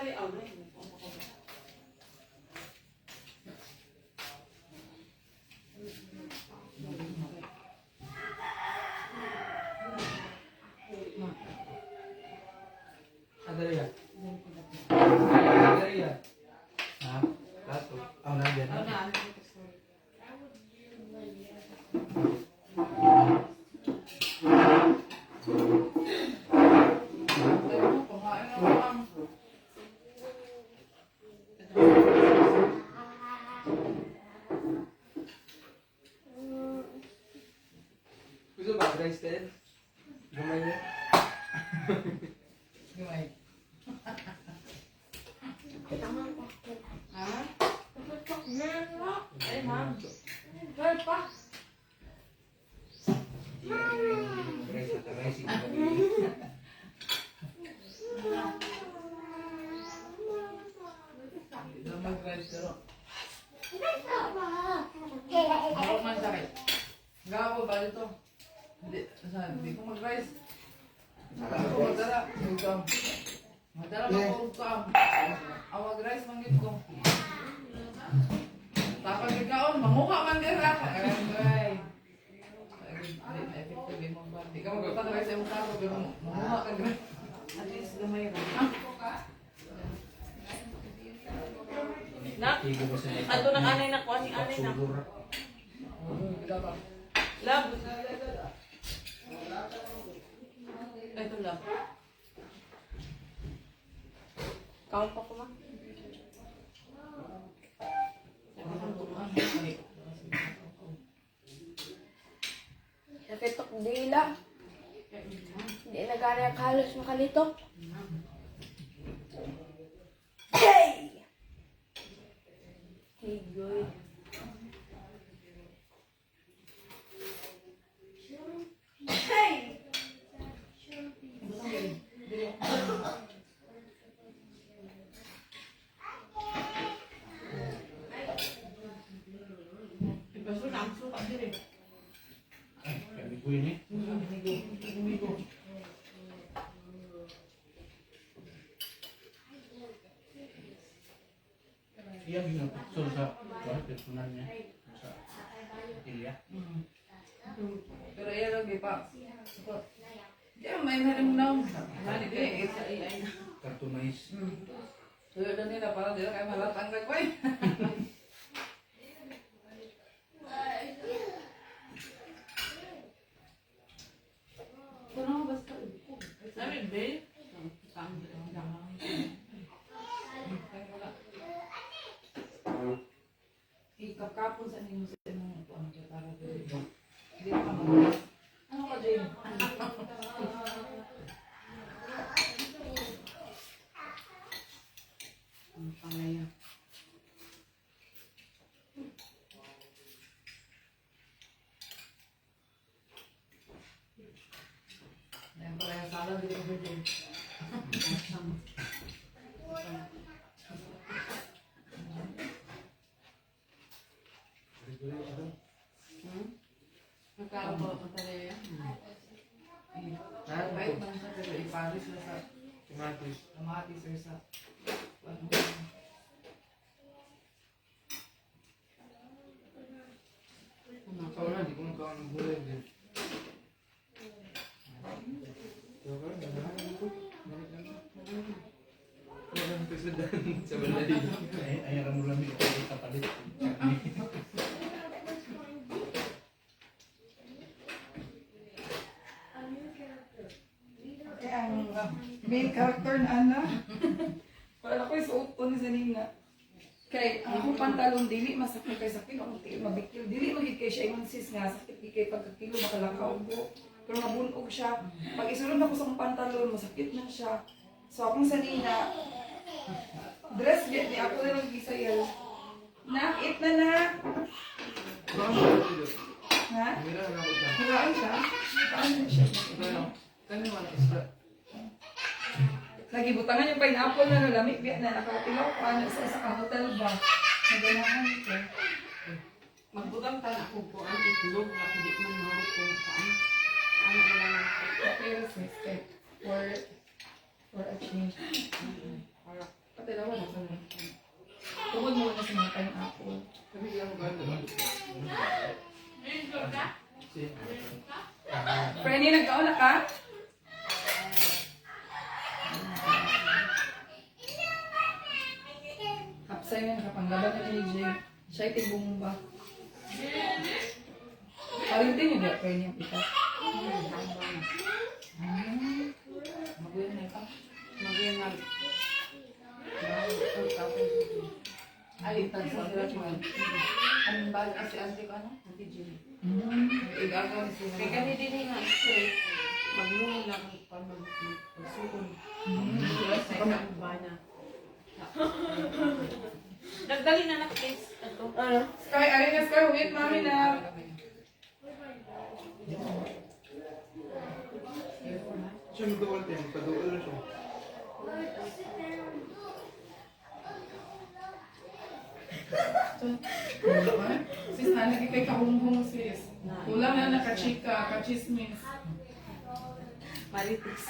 Ada ya? Ada ya? Hah? Satu. Oh, nah, biar. Gusto ba guys din? Gamay niya? Gamay. Hah? Eh, ma'am. Gawin pa. Guys, guys, Mag-rice pero ako man sakit. Gawa ba dito? Hindi ko mag-rice. Hindi ko magdala. Magdala mag-urog ka. Ang mag-rice manggit ko. Tapos ikaon, mamukha man din ako. Effective mo ba? Hindi ka mag-rice yung mukha ko pero mamukha ka. At least gamay ko. Nak, ato ng anay na kuha ni anay na. Lab. Ito lab. Count pa ko ma. Nakitok dila. Hindi na gana halos makalitok. Hey! Hey, good. Hey! Ibaso na ang suka din eh. Kami ko ini. Iya, binapuksul sa personal niya. Sa Ilya. Pero iya lagi pa. Kaya may nalang naon. Mani kaya isa AI na. Cartoonize. Tuyo na nila para dila kayo malatanggal ko eh. Ano basta? Sabi, babe. Ikapkapon sa ninyo sa imong kuan kay para dili. Hindi ka mag. Ano ka din? Ang pangaya. Ayan pala yung sala dito ko din. Nagkaroon po ako talaga. Kahit man sa pero iparis na sa Tomatis. kamatis or sa Ikaw na, di ko makaon ng gulay din. Walang kasudan sa balay. Ay, aram mo lang ito kapalit. Main character na ana. Wala ko isuot ko ni Zanina. Kay ang akong pantalon dili masakit kay sakit ako ti mabikil dili magid kay siya imong sis nga sakit kay pagkakilo makalakaw ko. Pero nabunog siya. Pag isulod ako sa akong pantalon masakit na siya. So akong Zanina dress get ni ako na nag-isayal. Na, eat na na. Ha? Hiraan siya? Paano siya? kani man isda. Lagi butangan yung pineapple na lamig biya na nakatilaw ko ano sa isang hotel ba. Naganahan ko. Magbutang ta ako po ang itlog na hindi man mahurot ko saan. Ano na lang ako. Okay, respect for a change. Para Patilawan na sa tungod mo na sa mga pineapple. Sabi lang mo ganito. Frenny, nagkaula ka? Kapsay na nakapanglaban na ni Jay. Siya iti bumba. Parin din yung Frenny ang pita. Maguyan na ito. Magayon na. Ay, tansa sila siya. Anong bala kasi ante ko ano? Ate Jimmy. Igagawa ni sila. Kaya kami din nga, straight. Maglungan lang para magsukon. Sa isang bana. Nagdali na nakis. Ito. Ano? Sky, ayun na Sky, wait, mami na. Siya magduwal din. Paduwal na siya. Sis, nalagi kay kahunghong sis. Kulang na nakachika, kachismis. Maritis.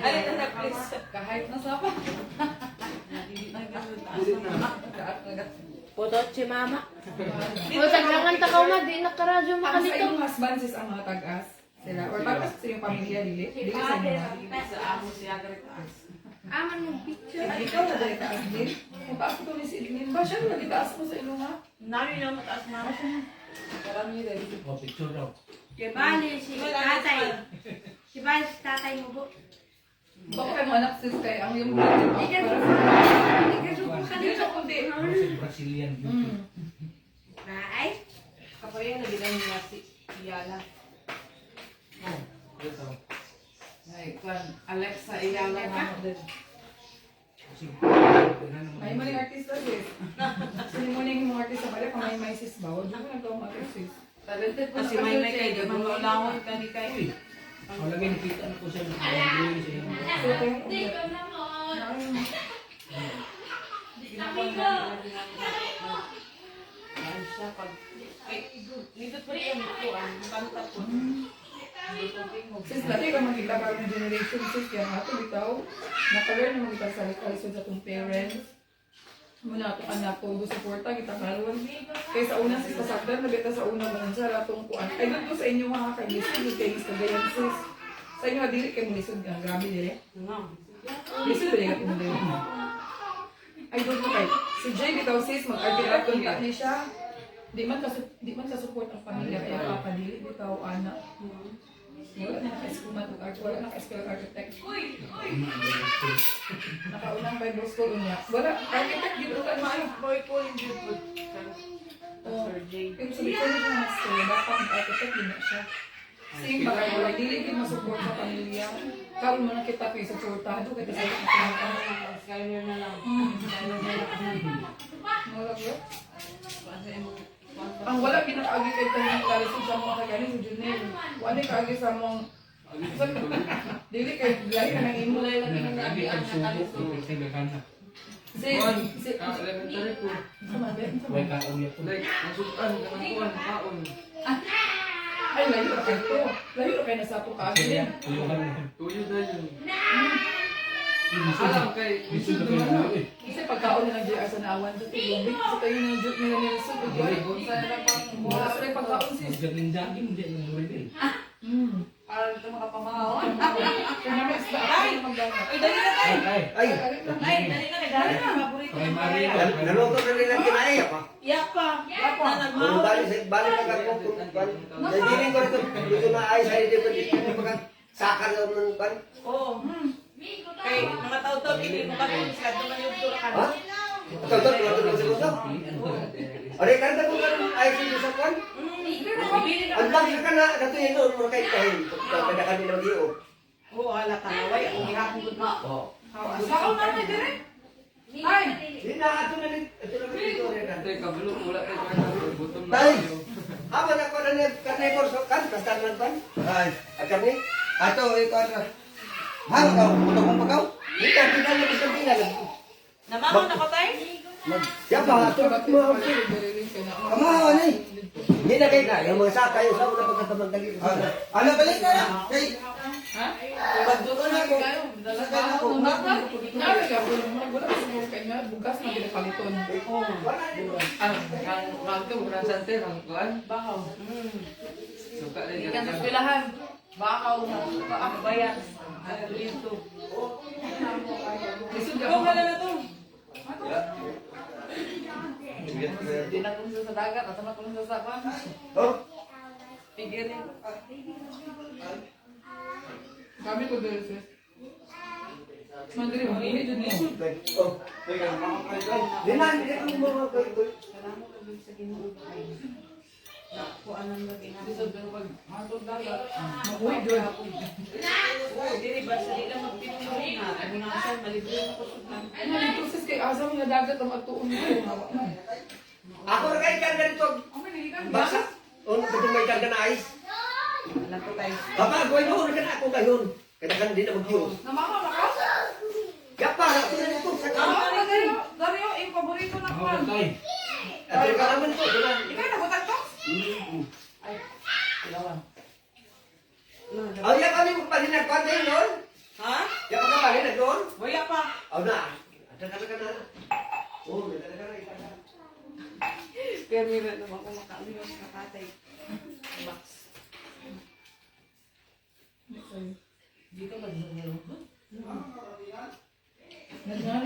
Ay, ito na please. Kahit na sa pa. Hindi na ganun. Dili na. Putot si mama. O, taglangan ta ka ma, di nakaradyo Ang sa makalito. inyong husband sis ang mga tag-as. Sila. Or tapos sa inyong pamilya, dili. Dili sa inyo. Sa amo siya Agritas. Aman yung picture. Ay, ikaw na dahil taas din. Kung taas ko ni si Edwin, ba siya na taas mo sa inyo ha? Nami na mataas na. Karami rin. O, picture daw. Kaya bali si tatay. Si bali si tatay mo po. Baka kayo anak sis kay ang yung para Hindi ka suko ka Dili dito. sa kundi. Ano si Brazilian beauty? Ay, Kapareha na bilang nila si Iyala. Oh, ito. Ay, kwan, Alexa, iyala na mo din. Kasi, Ay, maling artista sis. Sino mo yung mga artista pala, kamay may sis ba? Huwag mo nagkawang artist sis. Talented po Kasi may kay di man maulawon ka ni kay. uy, malagay nakita na ko siya ng drawing sa inyo. So, ito yung Ginagawa na ano siya pag ay dito pa rin ko ang kanta po. sis, dati ka makita ka ng generation sis, kaya nga ito bitaw. Nakalearn na makita sa likalisod sa itong parents. Muna ito anak ko, gusto suporta, kita karoon. Kaya sa una sis, pasagdan, nabita sa una mo sa ratong kuan. Ay, doon ko sa inyo mga kailisod, kay Miss Cagayan sis. Sa inyo, dili kay mulisod nga, grabe dire. No. Lisod ba yung kumulisod? Ay, doon ko kay, si Jay bitaw sis, mag-articulate doon ni siya. Di man ka-support ang pamilya, kaya papadili, bitaw, anak. Wala na naka-school mag-art, wala naka-school architect. Nakaunang Bible school unya. Wala, architect, di ba maayo? Boy ko yung good. Sir J. Yung sabi ko niya na school, dapat mag-architect din na siya. Sing baka wala, dili din masupport sa pamilya. Karoon mo na kita kayo supportado, kaya sa iyo kita. Skyler na lang. Skyler na lang. Wala ba? Kasi Ang wala ginakaagi kay tayo ng kalisod sa mga kagaling sa Junel. Wala kaagi sa mga... Dili kay lahi na nang imo. mulay lang yung Lagi ang subo, ipagtindagan na. Si... Elementary ko. Sa mga ben, sa May mga... kauya ko. Like, nasukan, kanakuan, kaon. Ay, layo na kayo to. Layo na kayo nasa po kaagi din. Tuyuhan na. Tuyo na yun. Lisod Alam kay, Lisod na kayo na eh. Kasi pagkaon na ng JR sa naawan sa tulubig, kasi tayo ng Diyos nila Nelson. Ay, bunsa na lang pang Wala sa pagkaon sis. Magdaging-daging, hindi yung muridin. Para ito makapamahawan. Kaya naman isda ako na magdana. Ay, dali na tayo. Ay, Ay, Ay, dali na. Dali na. Paborito kay ko. Maria. naluto na rin ang kinain ako. Yapa. Yapa. Kung Nagmahal. balik na ako kung hindi ko ito, dito na ay sa hindi ko dito pagka sakar daw ng pan. Oo. Kay mga tao-tao, hindi mo kami sa naman yung tura ka. Ha? Ito, sa gusto. Ore, karta ko karon ay sa sa pan. Bibili na Ang bang ka na kato yun doon mo kay kain. Kada kami na mag-iyo. Oo, ala talaway. Ang gihapon ko na. Oh. Sakaw na rin dire. Ay! Hindi na ato na ito na dito rin. Tay, kabalo, wala tayo kaya gutom na Tay! tayo. Aba na ko na ni kanay ko so kan kastan man pan. Ay, akan ni. Ato ito na. Ha, kau buto kong pagaw. Ito tingnan na gusto tingnan. Namamaw na ko tayo? Siapa ato mo. Kamawa ni. Hindi na kayo na, yung mga saka, yung sa una pagkatamang dali. Ano balik na lang? Kay, Ha? pagduto na ako. Kayo, dala Saka na ako. Nari ka po, wala ka siguro kay nga, bugas na pinapaliton. Oo. Ang to, murang santer, ang kuan. Bakaw. Suka na Ikan sa pilahan. Bakaw na. Ang bayan. Ano dito? Lisod ka Ikaw pa. ka na to. Di na kung sa dagat, at na kung sa sapan. Oh, Pigirin. Kami ko dahil sis. Mandiri mo, ini dyan mo. oh. Di na, hindi ka mo mga kayo. Salamat ko sa Ginoo kay. Kuan ang lagi na. Lisod pero pag matod dagat. Mabuhay dyan. Oo, dili ba sa dila magpinong na. Punasan malibre ko sudan. Ano dito sis kay asa mo nga dagat ang magtuon mo. Hawa na. Ako na kayo karga dito. Ang may nilikan. Basa. Oh, ito may karga na ice. Alam ko tayo. Papa, gawin mo na ako ngayon. Kailangan din na mag-yun. Namama na ka? Yapa, ako na nito. Namama na kayo. Dario, yung paborito na Ako kuwan. tay. At yung kalaman ko, doon. Ikaw nabutak to? Ay, ilawan. Oh, yan kami magpalinag pa din doon. Ha? Yan pa ka palinag doon. Wala pa. Oh, na. Ada ka na. Oh, ada ka na. Pero meron naman kung makaliwas na katay. Box. Dito ba dito meron?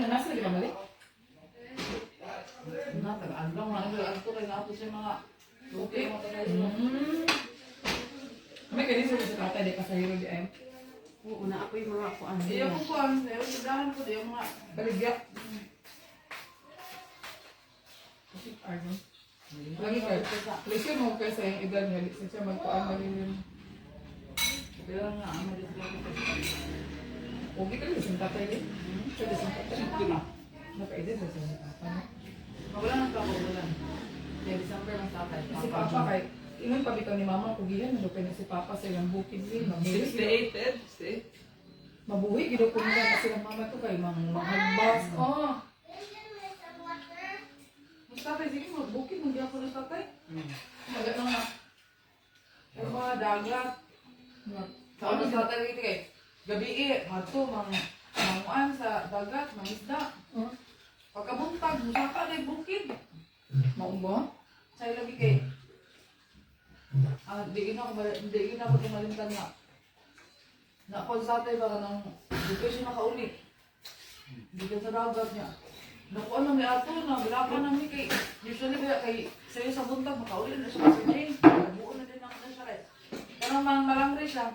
Nasa di ba mali? Nag-andong lang. Ang to kay nato sa mga lupi. Mga tayo. May ganito sa tatay, di ka sa hero di ay. Oo na ako yung mga kuan. Iya ko kuan. Pero sudahan ko di yung mga Baligya. Argon. Lagi kayo. Listen mo kayo sa yung edad niya. Listen siya magkuhan na rin yun. pero nga ang maliit ko. Huwag ka rin sa tatay din. Pwede sa tatay. Ito na. Nakaedit na sa tatay. Wala nang kapagulan. Kaya December mas tatay. Si Papa kay ingon pa bitaw ni Mama kugihan na kay si Papa sa ilang bukid din. Mabuhi 68, Ed. See? Mabuhi gid ko na sila Mama to kay mahagbas. Oh. Mas tatay sige mo bukid mo gyapon sa tatay. Magat na nga. Pero mga dagat. Saan mas tatay dito kay? Gabi hato manguan sa dagat, mangisda. Pagkabuntag, musaka na yung bukid. Maumbo. Sa'yo lagi kay. Di gina ako tumalimtan na. Na-constate ba ka ng dito siya nakaulit. Dito sa dagat niya. Nakuha na may ato na, bilaka na may kay. Usually kaya kay sa'yo sa buntag, makaulit na siya sa Jane. Buo na din ako na siya rin. Pero malangre siya.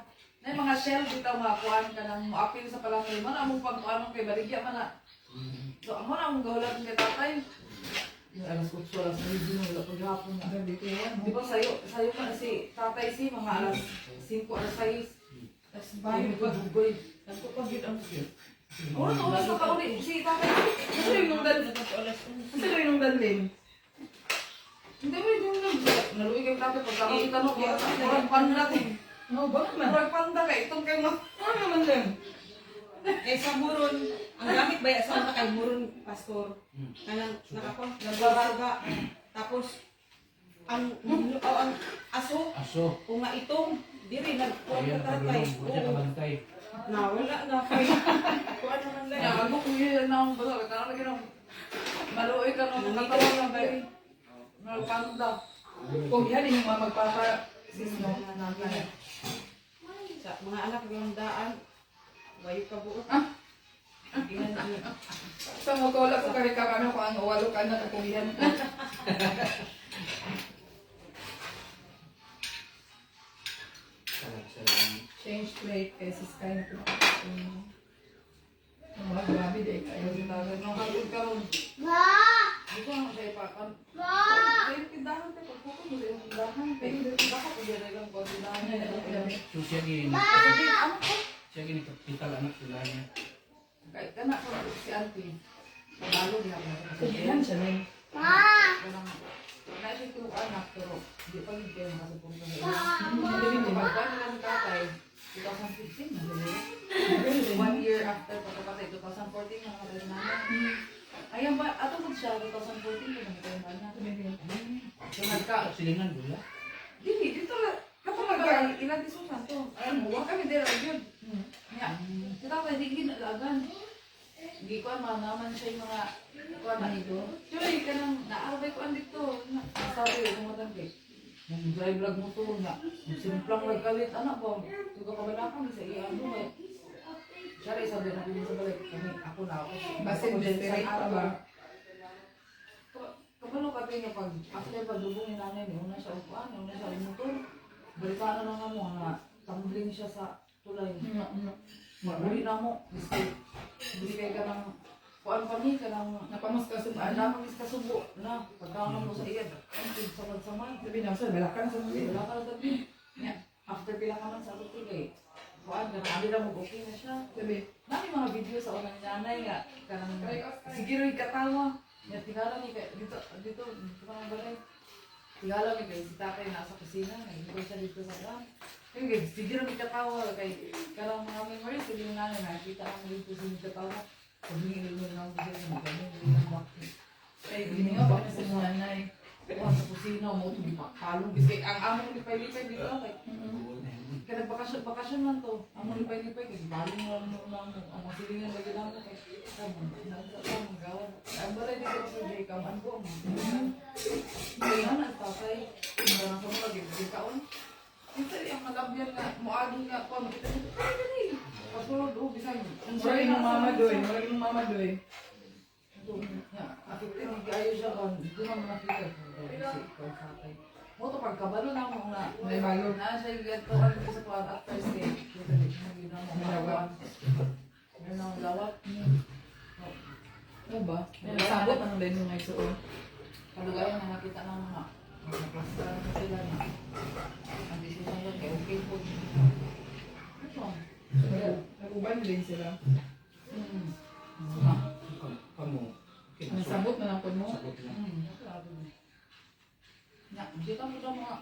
Na yung mga shell dito, mga kuhaan ka ng apil sa palangre. Man, among pag-kuhaan kay Baligya man na. So, amo na among gahulat ng tatay. Yung alas 8, alas 9, wala paghapon na. Dito yan. Di ba sayo man si tatay si mga alas 5, alas 6. Tapos bahay ko dugoy. Nagpapagid ang siya. Oo, oras na kauli si tatay. Kasi rin nung dalin. Kasi rin nung dalin. Hindi mo yung naluwi kayong tatay pagkakita mo. Murag panda din. No, bakit man? Murag panda ka. Itong kayo mo. Ano naman din? Eh sa muron, ang gamit ba sa mga kay muron pastor? Kanang nakako, nagbabaga. Tapos ang aso Aso. kung nga itong diri nagkuha Ayan, ka tatay. pagulong. Wala ka bantay. Nawala na kay. Kuan naman Kaya lang. ako kung yun na akong basa. Kaya lagi nang maluwi ka nung nakatawa ng baby. Murag panda. Kung yan yung mga magpapa-sisno. Sa mga anak yung daan, wayo ka buot. Ginani. Sa mo ko wala ko kay kakano ko ang walo ka na kakulihan ko. Change plate kay si Sky na pinakasin. Ang mga grabe day kayo. Tagal nung hagod ka ron. Gusto mo siya ipakan. Kaya tindahan tayo. Pagpupo mo sa iyong tindahan. Kaya baka pwede na lang kung tindahan niya. So siya gini. Siya gini. Kita lang anak sila niya. Kahit ka na kung si auntie. Pagalo niya ako na. Kulihan siya na Naisip ko yung anak, pero hindi pa rin kayo makasapong sa iyo. Hindi mo ba? Kaya nila ni tatay, 2015 na nila. 1 year after pagkapatay, 2014 na nakatay na namin. Ayan ba, ato po siya, 2014 na nakatay na namin. So nagka, Silingan gula. dili, dito lang. Kapag nagka, ilan di susan to. Ayan mo, wag kami dira yun. Nga, si tatay, di ginalagan. Hindi ko naman siya yung mga kuan na ito. Choy, ka nang naarabay ko andito. Sabi, kumatan kay. Nang drive vlog mo to nga. Simplang nagkalit, anak po. Tuga ka ba na kami sa iyang buhay. Siya rin sabi na kami sa balik. Kami, ako na ako. Basin, desperate ka ba? Kabalo ka niya pag after padubong ni nanay niya, una siya upuan, una siya umutor. Balikan na nga mo nga, tumbling siya sa tulay. Uli na mo, hindi kayo ka ng kuan kami, ka ng Napamas ka sa napagis ka subo na pagkaon mo sa iya. Ang samad-samad. Sabi na, sir, balakan sa mga. Wala ka na gabi. After pila ka man sa ato kuan, karami lang mo okay na siya. Sabi, Nami mga video sa unang nanay nga, kanang sige rin katawa. Nga tingala ni kay dito ka ng balay. Tingala ni kay si tatay nasa kusina, nag-ibig siya dito sa dam. Kaya sige rin katawa kay karang mga memories sa yung nanay nakita ko dito sa katawa. Pag hingil na ako sa mga hindi na bakit. ay, hindi nga ba sa mga nanay? Kuha sa kusina mo ito palong bisay ang among lipay-lipay dito kay kaya bakasyon man to. Among lipay-lipay kay baling lang mo ang masilingan lagi lang mo kay ang gawan. Ang balay dito sa Jacob ang ko. Kaya na tatay ang sa mga gikaon. Ito ang malabyan nga moagi nga ko makita dito. Ay dali. Pasulod o bisay. Wala yung mama doy, wala yung mama doy. Ako tin ayo siya kon. Di man nakita ko sa tatay. Mo to pagkabalo na mo na May balo. na siya gato ang sa kuan at first day. Ano ang lawak? Ano ba? Sabot ang din yung isuon. Kalugayan na nakita ng mga klaster na sila na. Ang decision lang kay okay po. Ano? Nag-uban din sila. Kamu. Nasabot na lang po mo. Sabot lang. Dito mo sa mga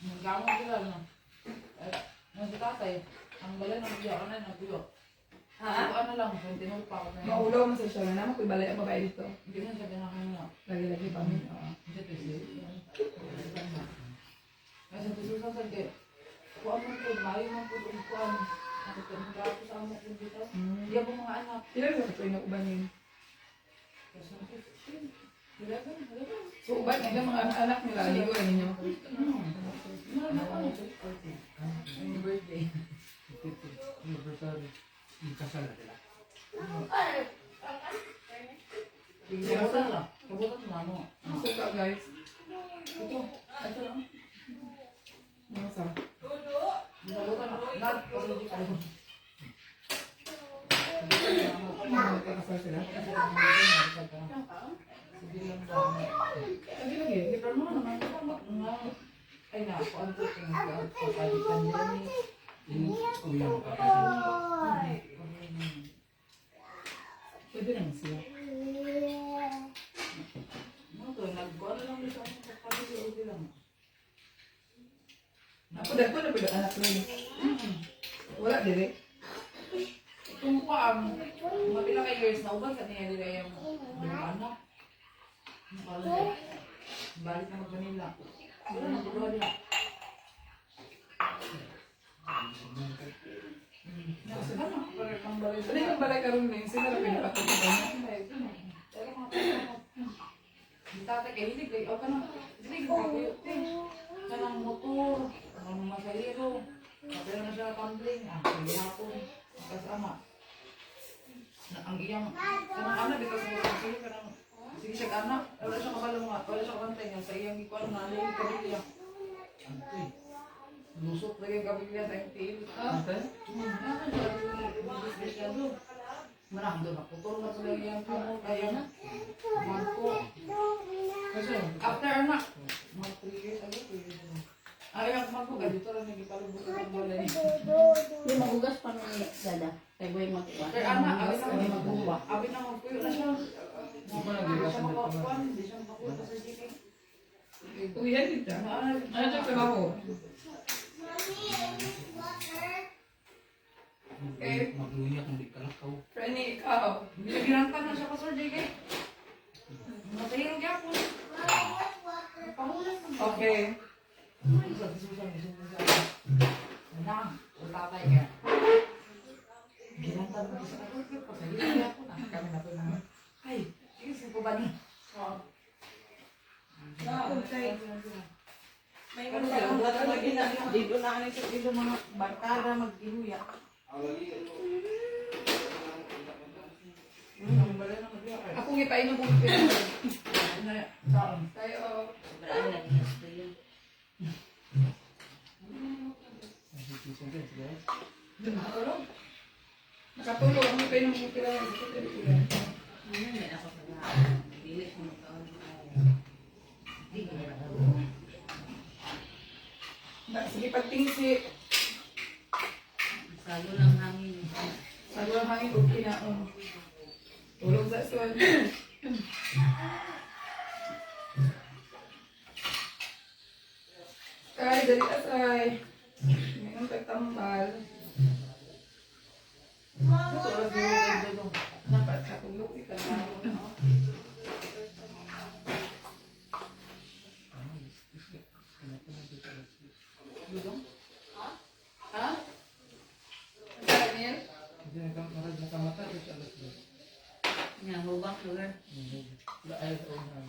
naggamong sila no. Nang si tatay, ang balay ng biya ka na naguyo. Ano lang, kung tinulog pa ako na yun. Maulaw mo sa siya. Nga naman ko ibalay ang babae dito. Hindi man sabi na kayo na. Lagi-lagi pa mo. Hindi ito siya. Kasi tususan sa kaya, kuha mo po, mayo man po doon kuhaan. Ako po, nagkakato sa amo po dito. Hindi ako mga anak. Ilan sa ito yung uban yun? Kasi ako, halagan. So uban, nga mga anak nila, ligo na ninyo. Ang birthday. Anniversary. Kasal na sila. Kabutan lang. Kabutan mo ano. Suka guys. Ito lang. Ano sa? Kabutan lang. Lahat, pasok ka rin. Magkakasal sila? Lagi lagi. Ay na, ako ang tuting kapalitan din ni Uya mo kapasal. Pwede naman sila. Ano to, nagkuhan lang dito ang kapalitan lang. Ako dagpo na pwede anak rin. Wala dire. Itong paam, mapila kay years na uban sa niya nila yung anak. Balik na mag-Manila. Wala na pagkawa nila. Ano yung balay karoon na yun? Sila na pinapatutupan niya. Tatay kay hilig kay o kanang hilig kay kanang motor, kanang masahero. Pero na siya tumbling, kay hapon kasama. Na ang iyang kanang anak dito sa mga sige kanang sige siya anak, wala siya kabalo nga, wala siya kabantay niya sa iyang ikuan na lang pamilya. Lusot lagi ang pamilya sa MTL. Marang doon ako. Puro na sila yung kumot. Ayan na. Marco. Kasi after anak, mga 3 years ago, 2 years ago. Ayaw, Marco, dito lang nagipalubot ng balay. Hindi magugas pa nung dada. Kaya buhay matuwa. After anak, abi na Hindi magbuwa. Abi na magpuyo na siya. Hindi siya makakuan, hindi siya makakuha sa GK. Uyan dito. Ano siya trabaho? Magluya kung di kalakaw. Frenny, ikaw. Binagirangkan na siya pa, Sir JK. Matahirog niya po. Pahulan mo. Okay. Susan. Nang, tatay ka. Ginanta Kami na to naman. Ay, sige po ba ni? May mga lang lagi na dito na ano sa dito mga barkada maggihuya. Ako ngipainom ko pero tayo nakatulog ang ngipainom ko pero sige pagtingsi Salo ng hangin. sago ang hangin okay na tulog sa sol kay dali asay mayroong pagtambal dapat sa tulog ikalaro na ha? Daniel? Hindi nakamata ito alas 2. Nga hubak lugar. Ayaw sa una.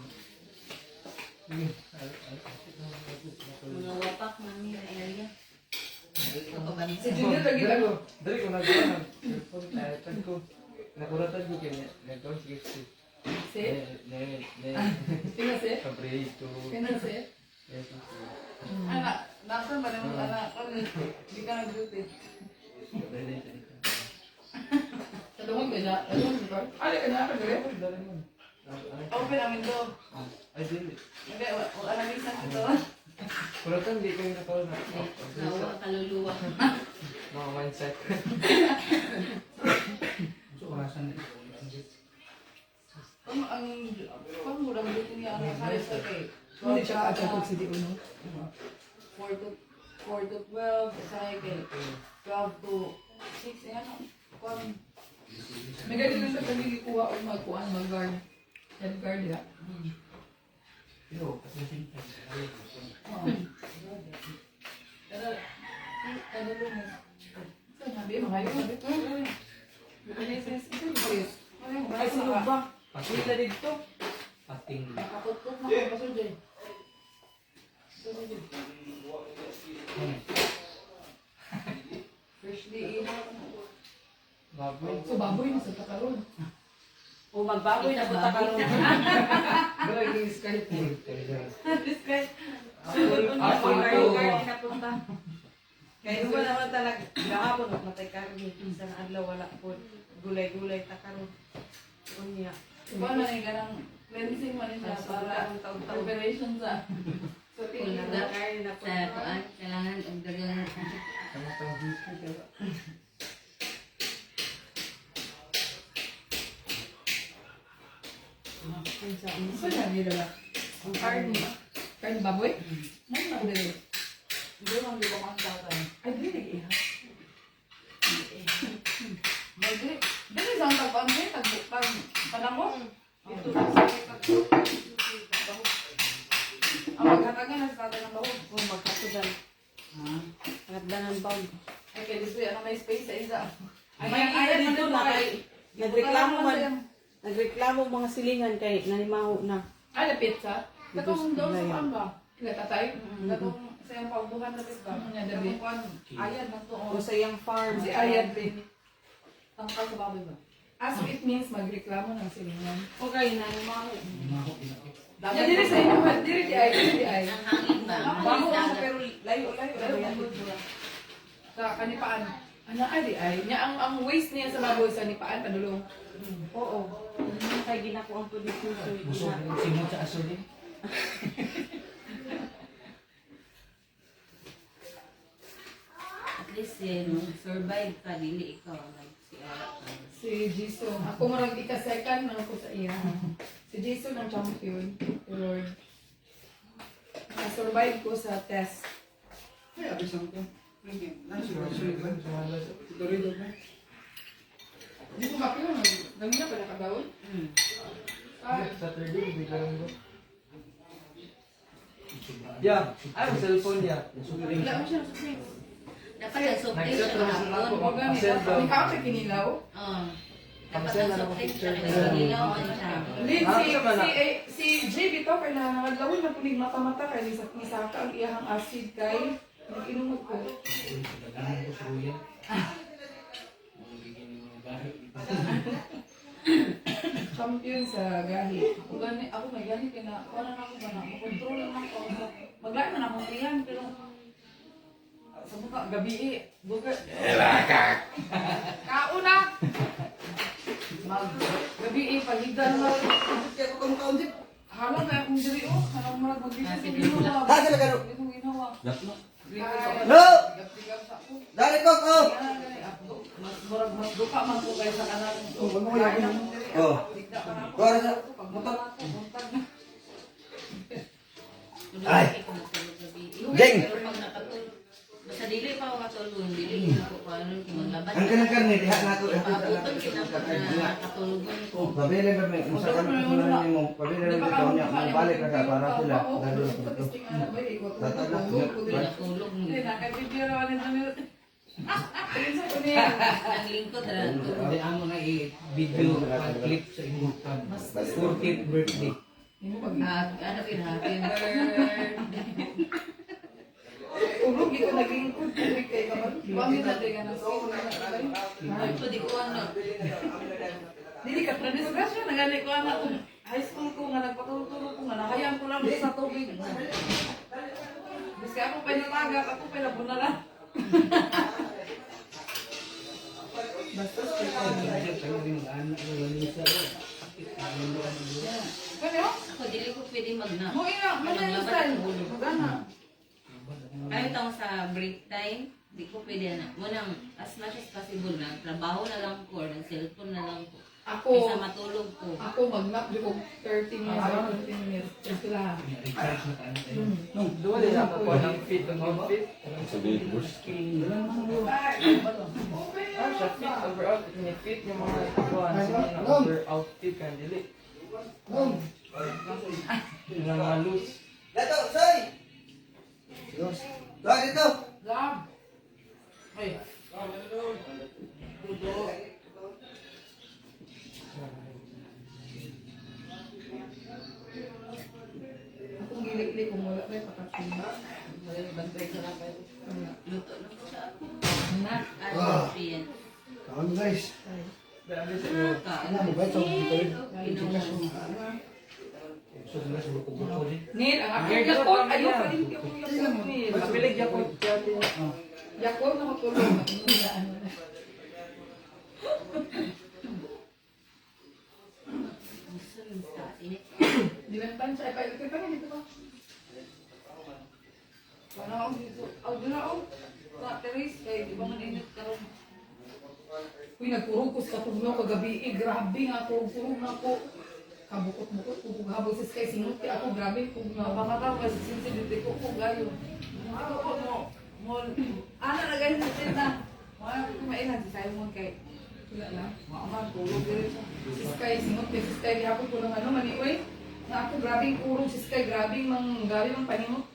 Sige. Mga wapak man ni area. Si Junior lagi lago. Dari ko nagawa ng cellphone. Tan ko. Nakuratan ko kaya nagawin sige. Si? Ne. Pinase? Paborito. Pinase? Anak, nasan ba naman anak? Hindi ka nag-duty. Talungan ka na? Talungan ka? Ali ka na? Kagari? Open namin to. Ay, dili. Hindi, wala bisan ito. Kuratan di kayo nakawal na. Nawa kaluluwa. Mga mindset. So, orasan din. Ang murang duty niya ang nakalit sa kay. Hindi siya kakatog si Di Uno. 4 to 12, sa kay 12 to 6, yan. May ganun lang siya kami kuha o magkuhan, mag-guard. Head guard nila. Pero, kasi Pero, ano lunes? Sabi, mga yun. Ay sunog ba? Pila dito. pating. Nakatutok na ako sa dyan. Freshly ina. Baboy. So, baboy na sa takaroon. O magbaboy na buta karon. Pero yung sky pool. Apple Apple ko. ko. Kaya iba naman talaga. Gahapon at matay karon. Isang adlaw wala po. Gulay-gulay ta karon. Unya. Diba na yung ganang cleansing man nila para preparation sa Kung nagkakain na po. Kailangan ang dagang Tama-tama dito. So, yan, yun lang. Ang carne. Carne baboy? Ano na ulit? hindi man di ba kang tatay. Ay, hindi iha. Bagay. Dili sa ang tagpangin, panango. Ito na sa Ang maghatagan na sa tatay ng bahog. O magkatudan. Nagdanan ba? Ay, kaya dito yan, may space sa isa. May isa dito na kay nagreklamo man. Nagreklamo mga silingan kay nanimaho na. Ah, na pizza? Katong daw sa paan ba? Natatay? Katong sa iyong paubuhan na rin ba? Katong kuhan, ayan na to. O sa iyang farm. Si Ayad din. Tangkal sa baboy ba? Ah, so it means magreklamo ng silingan. Okay, nanimaho. Yan, diri sa inyo. Diri di ay. Diri di ay. ang hangin ba? Ang Baho hangin mo dagat. pero layo-layo. Sa kanipaan. Ano ay di ay? Nya ang waste niya sa baboy sa nipaan padulong. Oo. Kaya ginakuha po dito. Busog yung simot sa aso din. At least survive ka, dili ikaw. Like, si Ara ka. Si Jason. Ako marag ika-second na ako sa iya. Si Jason ang champion. Lord. Nakasurvive ko sa test. Ay, abisang ko. Hindi ko kapila. Dami na pala kabawon. Saturday, biglang ko. Yeah, ay, cellphone niya. Wala mo siya sa space. Dapat ang soft drink siya kahapon. O gani, ni ka sa kinilaw. Oo. Dapat ang soft drink siya naginilawan siya. Lin, si JB to, kaya nangadlawin na pulig mata-mata kaya ni Saka ang iyahang acid kay nag-inom ko. Daghan ko sa ruyan. Ang bigyan ng mga bahay. Champion sa gahi. Ako may gahi kaya na, wala na ako ba na, makontrol lang ako. Maglain na akong iyan, pero sa mukha, gabi bugat. Kauna! Gabi pahidan mo. Kaya ko kung kaunti. Halang na akong diri oh. Halang mo mag-bisip sa ginawa. Ha, sila gano. Itong ginawa. No! Tigap-tigap sa ako. Dali ko, oh! Mas duka man ko kayo sa kanan. Oh. Digda pa na ako. Kuha na sa... Pagbuntag ako, buntag na. Ay. Jeng! Pero pag nakatulog, basta dili pa ako katulog, dili ko pa ano, kung maglabas. Ang kanang karne, diha na ito. Pabuton kinapag na nakatulugan ko. Pabilin ba, usakan ko na mo. Pabilin ba ito niya. Balik ka sa para sila. Lalo na ito. Pinatulog mo. Hindi, nakabibiro ka nito nito. Pinsa ko niya. Naglingkod na tulog. Hindi amo na i-video clip sa inyong 40th birthday. Ano happy birthday. Ulog ito naglingkod. Uy, kay kaman. Bangin natin nga ng Ito di ko ano. Dili ka tradisyon na gani ko anak ko. High school ko nga nagpatulog-tulog ko nga nakayang ko lang sa tubig. Biski ako pa nalagak, ako pa nabunalan. Basta Kayo rin ang anak ng Lanisa. Kanya? Ako dili ko pwede magna. Mo ina, mo na yung style. Magana. Kahit ako sa break time, di ko pwede na. Munang as much as possible na trabaho na lang ko or cellphone na lang ko. Ako, Kaysa matulog ko. ako mag-nap di ko 30 minutes or 15 minutes. Just lang. Recharge na tayo. Doon din ako po ng fit ng fit. Sa fit overall ni fit yung mga kuan sa over outfit kan dili. Yung mga loose. Dato, soy! Doon dito! Lab. Ay. Akong gilik-lik kung wala kayo pakatimba. Bantay ka na kayo. Luto na ko sa ako. Na. Ano yan? Kaon guys. Dami sa inyo. Ano mo ba ito? Nil, ang aking yakot. Ayaw pa rin yung yakot. Nil. Mapilig ako. Yakot na matulog. Ano na. Dilantan siya. Ito pa rin dito ba? Wala ako dito. Ako na ako. Sa Teres. Kaya di ba maninit ka rin? Uy, nagpurog ko sa tugnaw kagabi. Grabe nga. Purog-purog na ako. Kabukot-bukot ko. Kung habol sa sky. Sinuti ako. Grabe. Kung napakataw kasi sensitivity ko. Kung gayo. Ako ko mo. Ano na ganyan sa tinta? Wala ko kumailan si Simon kay. Wala lang. Maaman. Tulog din siya. Si Sky. Sinuti. Si Sky. Hapon ko lang ano. Maniway. Na ako grabing purog si Sky. Grabing mang panimot.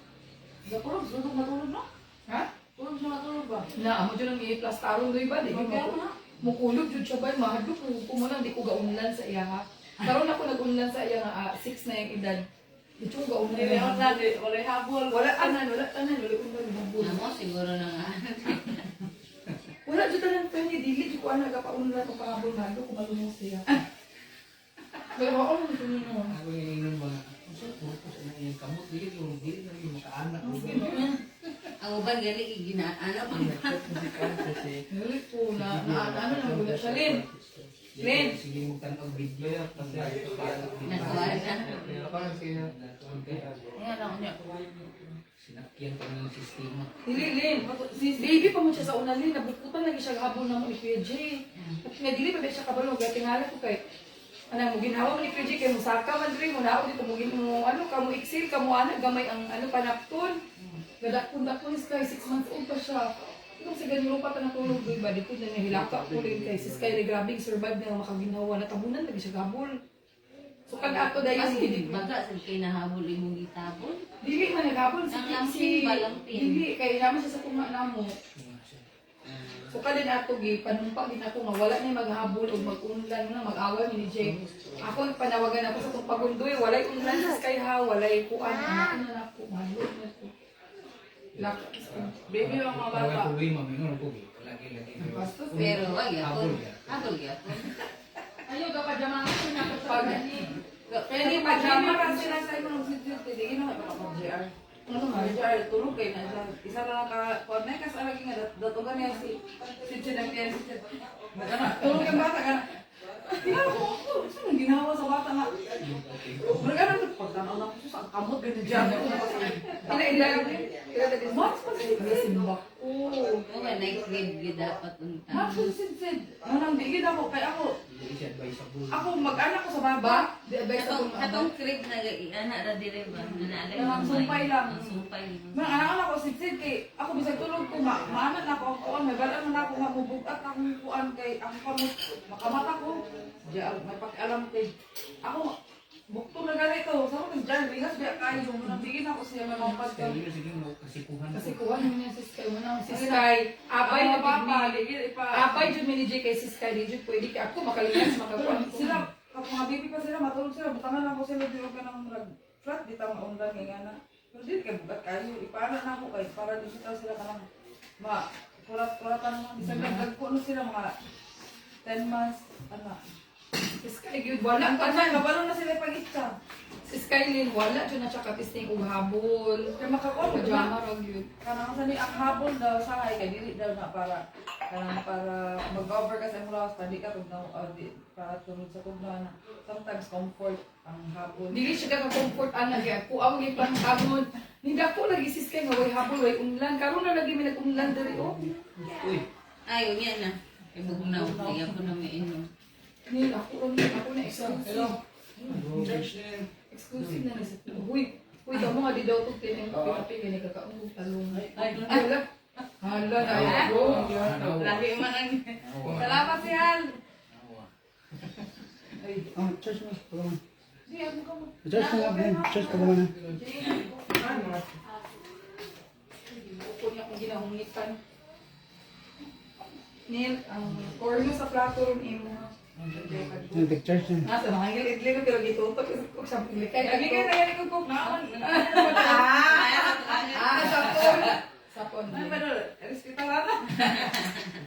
Tulog, tulog matulog no? Ha? Tulog siya matulog ba? Na amo dyan ang i-plus tarong doy ba? Di ba mo? Mukulog jud siya ba? Mahadlok ko mo lang di ko gaunlan sa iya ha. Karon ako nagunlan sa iya nga 6 na yung edad. Di ko gaunlan. Wala habol. Wala tanan, wala unlan habol. Namo siguro na nga. Wala jud tanan pa ni dili ko ana ga paunlan ko pahabol mahadlok ko malumos siya. Pero ako mo tunino. Ako yung inom mga. Purpose na yung kamot. Dili na yung makaanak. Ang uban gali iginaana pa. Dili ko na ano na wala siya Lin. Lin. Sige mo tanong video. Kasi Nagkuhan na. Parang siya. Nga lang niya. sinakyan ko ng sistema. Dili Lin. Si baby pa mo siya sa una Lin. Nabukutan lagi siya habol na mo ni PJ. At nga dili pa ba siya kabalo. Kaya tingala ko kay ana mo ginawa mo ni PJ kay musaka man diri mo nao dito mo ano ka mo iksil ka mo ana gamay ang ano panapton. Gadak-dakon Sky 6 months old pa siya. Kung sa ganyan pa ta natulog doy ba dito na nahilaka ko rin kay si Sky grabing survive na makaginawa na tabunan lagi siya gabol. So kag ato dayon Kasi baga sa kinahabol imong gitabon. dili man nagabol Ang si lampin ba, lampin? Dili kay naman siya sa kuma namo. So kalin ato gi panumpang din ako nga wala ni maghabol o mag-unlan na mag-away ni Jay. Ako panawagan ako sa tong pagundoy, walay unlan sa Sky ha, walay kuan ano na ako, mahalo na ko. Baby ang mga bata. Kaya problema, may ngon po. Lagi-lagi. Bastos Pero wag Habol yapon. yan. Habol yapon. ayo ka pa jama ako na Pag, Pwede pa jama kasi na sa imong sitwasyon hindi na JR. Ano nga, JR, tulog kayo na siya. Isa na lang ka, kung na kasi lagi nga, datugan niya si Chin ang si Chin. Tulog yung bata ka na. Tingnan ko, saan ang ginawa sa bata nga? Magkano, pagtanaw na ko sa kamot, ganyan dyan. ila Mas pa simba. Oo. Mo nga nag-grade dapat unta. Mas pa sid. Manang bigid ako, kaya ako, Hindi siya advisable. ako mag-anak ko sa baba. di advice ako Katong crib na ana ra dire ba? Nanaalay Ang sumpay lang. Ang sumpay. Mga anak-anak ko sid kay ako bisag tulog ko maanan na ako ang kuan may balaan na ako nga mubugat akong kuan kay ako kamot makamata ko. Diya may pakialam kay ako bukto na ganito. Sa ko diyan ringas biya kayo mo nang bigin ako siya may mga pagka. Sige mo, kasikuhan. kasi kuha niya si Sky mo na si Sky abay na papa, papa digil ipa. abay jud mi ni Jay kay si Sky di jud pwede ka ako makalimutan makakuan Sila kapag mga baby pa sila matulog sila butangan lang ko sila di ka nang flat di ta maundan kay ngana. Pero di kay bugat kayo ipaana na ako kay para di sila kanang kurat-kuratan mga bisag nagdagko no sila mga 10 months ana. si Sky gyud Wala wala pa pa na kabalo na sila pag-itsa. si Sky Lynn wala jud na siya kapisting og habol Kaya makakuha ko pajama ra gyud kanang sa ni ang habol daw sa hay kay dili daw na para kanang para mag-over ka sa imong lawas pa di ka tugnaw para tulog sa tugnaw na sometimes comfort ang habol. dili siya ka comfort ana gyud ko ang ipang kamon ni dako lagi si Sky nga way habol way unlan karon na lagi mi nag-unlan diri oh Uy, Ay, yan na. Kay bugnaw, kaya ko na may inom. ni ako na exclusive exclusive na nasa huy huy daw mo nga di daw to tineng kape ni kakaungog talong ay wala hala na ako Lagi man ang... Salamat si Hal. Church mo. Pagaman. Di ako ka mo. Church mo. Church pagaman. Upo niya kung ginahungitan Neil, ang core mo sa plato ron imo Big church na. nasa mga ngilid-lid ko pero gitutok ko sa pilikay Lagi kayo nagani ko kok naman. sapon Ay pero respeto lang.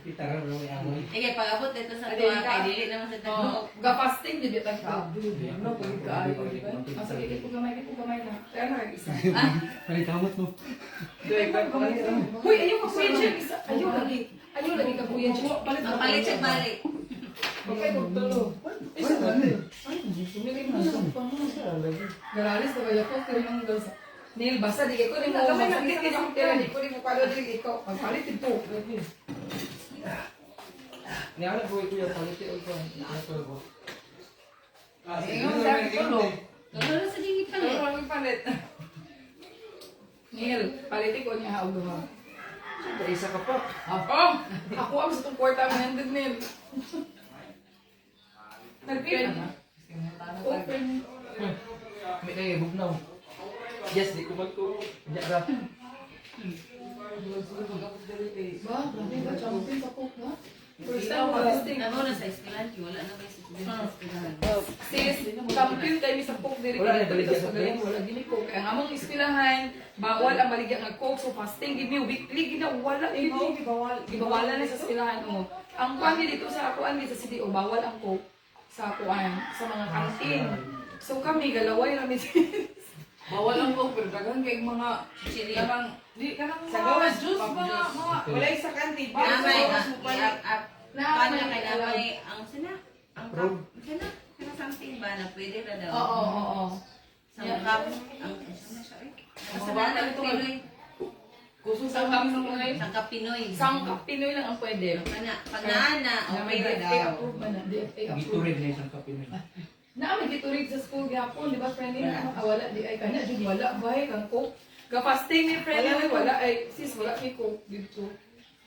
kita rin raw yung amoy. Sige, pag-abot ito sa Adi, tuwa, ka. kay dili naman sa tagpo. ga-fasting di bitag ka Ano po ka ay ko ba? ang sige ko gamay na kaya na isa Palit kamot mo. huy ayaw ka kuya dyan isa ayaw lagi ka kuya dyan Ang palit siya balik. okay magtulo isa sumili mo sa garalis na kaya ko kaya nang gasa Neil, basta di ko rin mo masakit ka ng tira, di ko rin mo palo din ikaw. Magpalit ito. Niyalan ko ito yung palit yung ito. Ingon sa tulog. Tulog sa dingit pa rin. Ano ang palit? Neil, palitin ko niya haog duha. Isa ka pa. Ako ang sa itong kwarta mo nandun, Neil. Nag-pin. Open. May kayo, bugnaw. Yes, di ko magko. Diyan ka. Ba, grabe ba? Champion sa cook, ha? First time mo testing. Namo na sa eskwelahan, wala na may sa eskwelahan. Sis, champion tayo mi sa cook diri. Wala na baligya sa galing, wala gini cook. Kaya nga mong ispilahan, bawal ang baligya nga cook. So fasting, give me weekly, ginawala. Gibawalan na sa ispilahan mo. Ang kuan dito sa kuan dito sa CDO, bawal ang cook sa kuan, sa mga kantin. So kami, galaway rami Bawal ang coke pero daghan kay mga Chichirya. kanang di kanang Sa gawas juice pop mga juice. mga Walay sa kantin. Namay, gawas mo pala. paano kay namay, ang sina, ang cup, sina, something ba na pwede na daw. Oo. Sa cup, ang, sina siya eh. Basta na lang Pinoy. Kusog sa Sangkap kami Pinoy. Sangka Pinoy. Sangkap Pinoy lang ang pwede. Pag naana, okay na DFA daw. approved ba na? DFA Dito approved. rin na isang kapin. Naamay giturig sa school gapon, di ba friend nila? Wala di ay kanya jud wala bay kang cook. Ga fasting ni friend nila wala ay sis wala kay cook dito.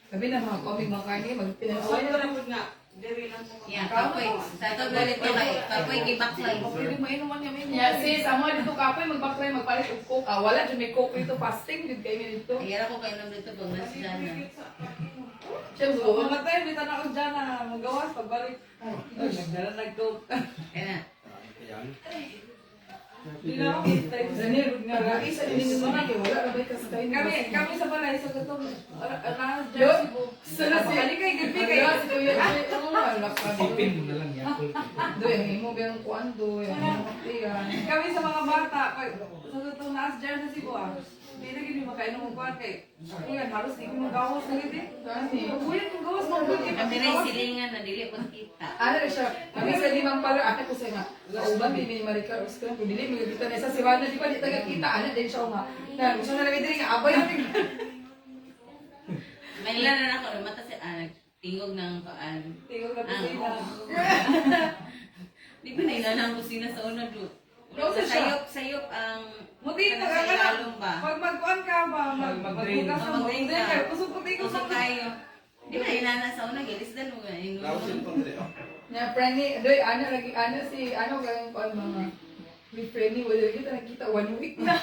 Sabi na mga kaming mga kani Away magpinasaway ko na na po nga. Diri lang po. Yeah, kapoy. Sa ito galit ko kay, kapoy gibaklay. Pwede mo inuman niya may Yeah, sis, amo dito kapoy magbaklay magpalit og cook. Wala jud may cook dito fasting jud kay mi dito. Ayara ko kayo nang dito pag nasila na. Siyempre, mamatay, bitan ako dyan na magawas, pagbalik. Ay, nagdala nag-dope. Kaya na. Hindi na ako hintay. Daniel, nga, isa din yung mga wala na ba'y kasakain. Kami sa balay, sa gatong, dyan si Bo. Sana si, ano kayo, gabi kayo? Si Kuya, ano nga, lakad. Open mo na lang yan. Doy, ang imo biyang kuando, ang mga kami sa mga bata, pag sa gatong naas dyan sa Cebu, hindi na gini makainom mo kuwan kay, yan, halos di ko magawas na gini. Mabuyan kong gawas, mabuyan. Ang biray silingan na dili ko kita. Ano na siya, kami sa limang pala, ate ko sa nga, kauban, may Maricar Oscar, kung dili, may kita na isa si Wanda, di ba, di taga kita, ano din siya nga. Na, gusto na lang dili nga, abay natin. May ilan na ako, mata si tingog ng paan. Tingog na pisina. Di ba nailan ang kusina sa una do? Sa siya. Sayop ang Muti, sa nagkakala. ilalong ba? Pag mag-on ka ba, Mag-drain. magbukas ka, Mag-drain mag-drain ka. ka, kusog-puti ko Kusog kayo. Di ba inana sa una, gilisdan mo nga. Na Franny, doy, ano si, ano gawin ko ang mga with Franny, wala kita nakita 1 week na.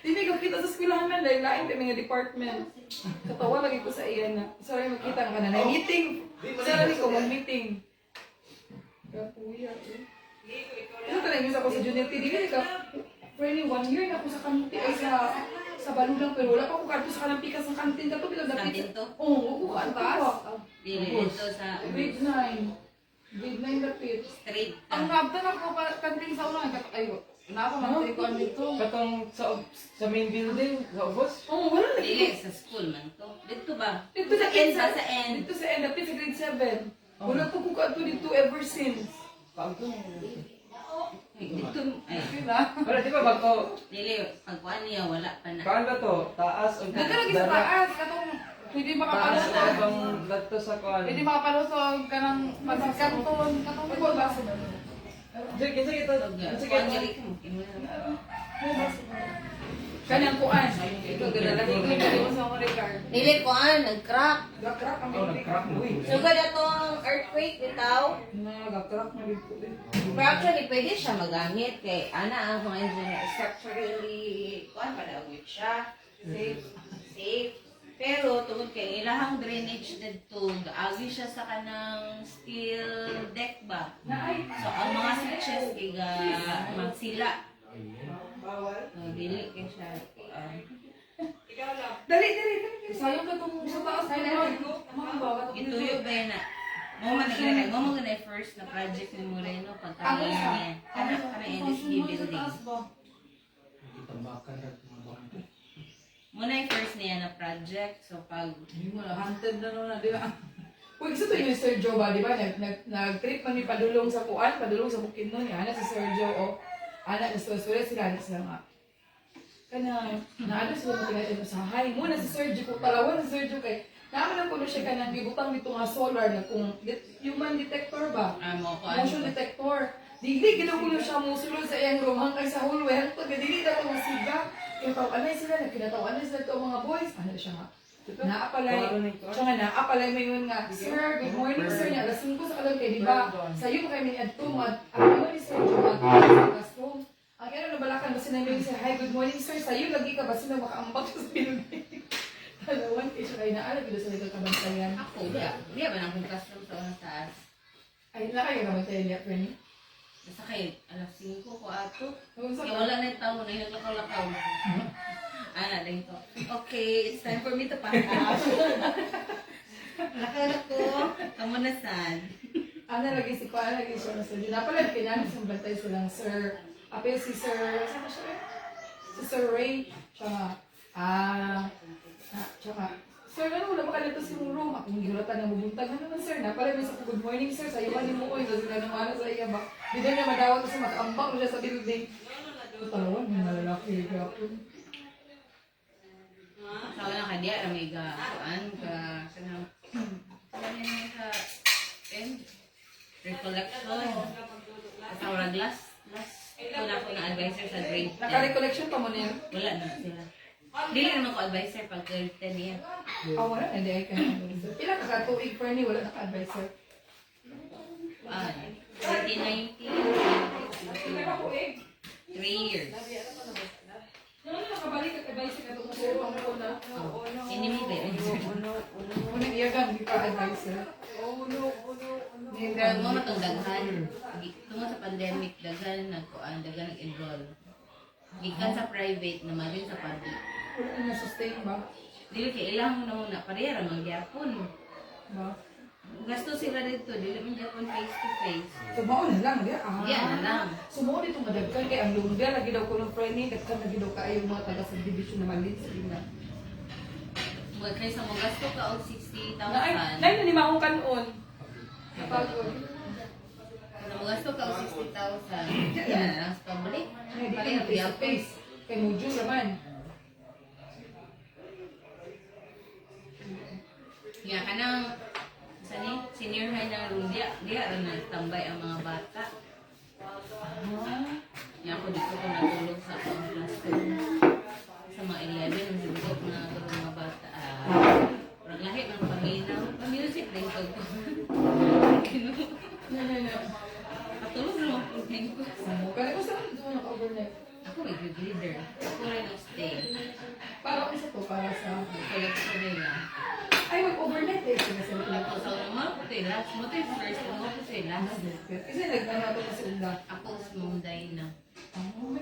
Hindi ko kita sa eskwelahan na dahil lain kami nga department. Katawa lagi ko sa iyan na, sorry magkita ka na, meeting. Sorry ko, mag-meeting. Kapuya eh. Ito talagang isa ko sa junior T, di ka, Franny, 1 year na ako sa kanti, ay sa balulang, pero wala pa ako karto sa kalampikas ng kantin ka to, because the Kantin to? Oo, oo, ang taas. Dili dito sa Grade 9. Grade 9 na pit. street. Ang nabdan ako para kanting sa una, ayo, napamatay ko ang dito. Katong sa main building, sa ubos. Oo, wala na. Dili sa school man to. Dito ba? Dito Sa end ba sa end? Dito sa end, dito sa grade 7. Wala po ko ato dito ever since. Pagto. Dito ay. Wala, di ba bago? Dili pagkuan niya wala pa na. Kaan ba to? Taas o Dito lagi sa taas, katong pwede Taas makapalusog. o bang dato sa kuan? Pwede makapalusog ka ng magkanton, katong Ikaw ba sa Sige, sige ito. Sige, Kuan dili ka mo kinuna. Kanyang kuan. Ito, ganalagi ko yung galing mo sa mga regard. Dili kuan nag-crack. Gakrak ang Oh, bibig. nag-crack mo eh. Sugad atong earthquake bitaw. Gakrak na bibig. Pero actually, pwede siya magamit kay ana ang mga engineer structurally kuan palawit siya. Safe. Pero tungod kay ilahang drainage dito, gaagi siya sa kanang steel deck ba. So ang mga switches kay magsila. Bawal. Dili kay siya. Dali, dali, dali. Sayang katong sa taas na mga bawat Ituyo ba yan na? Mo mo gana first na project ni Moreno pagkakaroon niya. Kana NSD building. Tambakan at mga bangko. Muna yung first niya na project. So pag Hindi mo na, hunted na nun na, di ba? Uy, gusto to yung Sir Joe ba, di ba? Nag-trip man yung padulong sa kuan, padulong sa Bukidnon. Ana si Sir Joe, o. Ana, nasusulit sila, ana sila nga. Kana, naano sila magkailan sa hay. Muna si Sir Joe, kung talawan si Sir Joe kay, naman ang kuno siya kanang gibutang dito nga solar na kung human detector ba? mo ko Motion detector. Dili, ginukulo siya musulod sa iyang room hanggang sa hallway. Pag dili na ito masiga, kinataw-anay sila, kinataw-anay sila ito mga boys. Ano siya nga? Naapalay. Siya nga naapalay mo yun nga. Sir, good morning sir. Niya, alas 5 sa kalang kayo, di ba? Sa iyo kami ni Adto, ano ni sir, sa classroom. Ang ano nabalakan ba sinabi niya, hi, good morning sir. Sa iyo, lagi ka ba sila makaambak sa building? Talawan kayo siya kayo na alam, dito sa nagkakabantayan. Ako, di ba nang kung classroom sa unang taas? Ay, na kayo naman tayo niya, Frenny. Basta kayo, alas 5 ko ato. Kung sa Kaya wala na yung tao na yung naglakaw-lakaw. Ana, din to. Okay, it's time for me to pack up. Lakad ako. Kamu na sad. ano lagi si Kuya, lagi siya nasa dito. Napalad kinanin sa bantay silang Sir, apel si Sir, saan ba siya? Si Sir Ray, tsaka, tsaka, Sir, ano, wala makalito si room. Akong gihulatan na bubuntag. Ano naman, Sir? Napalad sa good morning, Sir. Sa iwan mo ko, kasi na naman sa iya ba? Di na niya madawat kasi makaambak mo siya sa building. Ito talawan, may malalaki. Gapon. Sawa na ka diya, may kuan ka, kanang, ano yun sa end? Recollection. Sa oras last wala ko na advisor sa grade 10. Naka-recollection pa mo niya? Wala na sila. Dili naman ko advisor pag grade 10 yan. Wala. Hindi, ay kaya. Ilang kakatuig pa ni, wala naka-advisor. 2019, 3 years. Nakabalik at advisor na ito kasi pang una. Enemy ba yun? Unang pandemic, dagan nag-enroll. Gikan sa private naman din sa public. Wala na sustain ba? Dili kay ilang muna parehara magyapon. Ba? Gasto sila dito, dili man gyapon face to face. So, mao na lang, di? Yan na lang. So, mao dito madagkan kay ang lugar, lagi daw ko ng training, at kan lagi daw kayo mga taga-subdivision na malin sa ina. Mga kaysa mo gasto ka og 60,000. Nay, na ni maong kanon. Napagod. Kung mo gasto ka og 60,000, yan na lang sa public. Nay, di ka Pareha na face to gyapon. face. Kay Mujo naman. Ya kanang senior high ng Rudia, diya rin nagtambay ang mga bata. Ya ako dito ko natulog sa akong class 2. Sa mga 11, ang siguro na natulog mga bata. Parang lahi ng paminaw. Pa-music din ko. Katulog naman po din ko. Kaya ko saan doon naka-overnight? Ako may good leader. Ako rin ang stay. Para ko sa to, para sa... Collect ko nila. Ay, mag-overnight eh. Sila sila Ako sa mga ko tayo last. Mo tayo first. Ano ko tayo last. Kasi nag-ano to kasi unda. Ako sa Monday na. Oh,